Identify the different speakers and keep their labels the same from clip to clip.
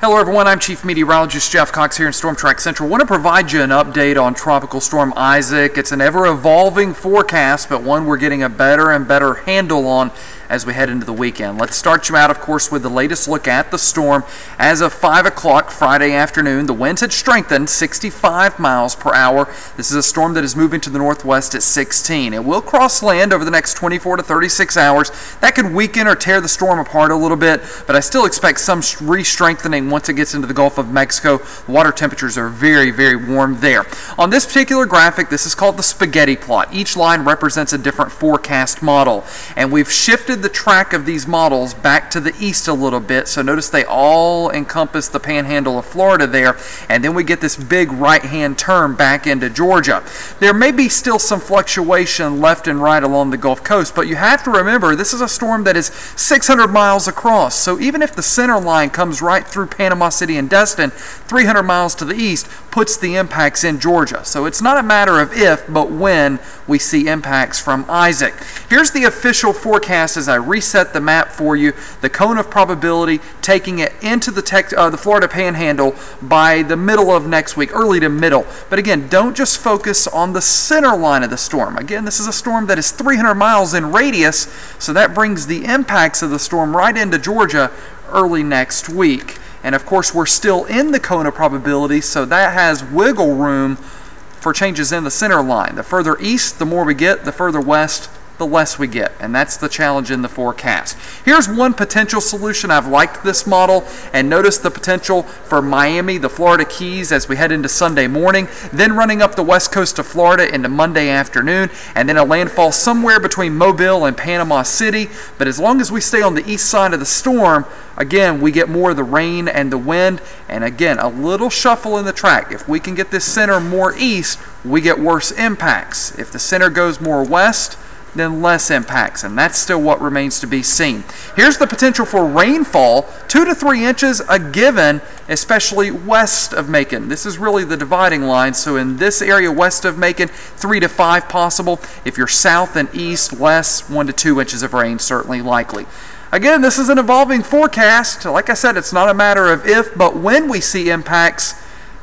Speaker 1: Hello everyone, I'm Chief Meteorologist Jeff Cox here in Storm Track Central. I want to provide you an update on Tropical Storm Isaac. It's an ever-evolving forecast, but one we're getting a better and better handle on as we head into the weekend. Let's start you out, of course, with the latest look at the storm. As of 5 o'clock Friday afternoon, the winds had strengthened 65 miles per hour. This is a storm that is moving to the northwest at 16. It will cross land over the next 24 to 36 hours. That could weaken or tear the storm apart a little bit, but I still expect some re-strengthening once it gets into the Gulf of Mexico. The water temperatures are very, very warm there. On this particular graphic, this is called the spaghetti plot. Each line represents a different forecast model, and we've shifted the track of these models back to the east a little bit. So notice they all encompass the panhandle of Florida there, and then we get this big right-hand turn back into Georgia. There may be still some fluctuation left and right along the Gulf Coast, but you have to remember this is a storm that is 600 miles across. So even if the center line comes right through Panama City and Destin, 300 miles to the east puts the impacts in Georgia. So it's not a matter of if, but when we see impacts from Isaac. Here's the official forecast as I reset the map for you. The cone of probability taking it into the Florida Panhandle by the middle of next week, early to middle. But again, don't just focus on the center line of the storm. Again, this is a storm that is 300 miles in radius, so that brings the impacts of the storm right into Georgia early next week. And of course, we're still in the cone of probability, so that has wiggle room for changes in the center line. The further east, the more we get. The further west, the less we get, and that's the challenge in the forecast. Here's one potential solution. I've liked this model, and notice the potential for Miami, the Florida Keys, as we head into Sunday morning, then running up the west coast of Florida into Monday afternoon, and then a landfall somewhere between Mobile and Panama City. But as long as we stay on the east side of the storm, again, we get more of the rain and the wind, and again, a little shuffle in the track. If we can get this center more east, we get worse impacts. If the center goes more west, then less impacts, and that's still what remains to be seen. Here's the potential for rainfall, 2 to 3 inches a given, especially west of Macon. This is really the dividing line, so in this area west of Macon, 3 to 5 possible. If you're south and east, less, 1 to 2 inches of rain certainly likely. Again, this is an evolving forecast. Like I said, it's not a matter of if, but when we see impacts.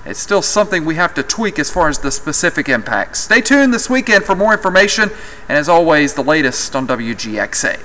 Speaker 1: It's still something we have to tweak as far as the specific impacts. Stay tuned this weekend for more information, and as always, the latest on WGXA.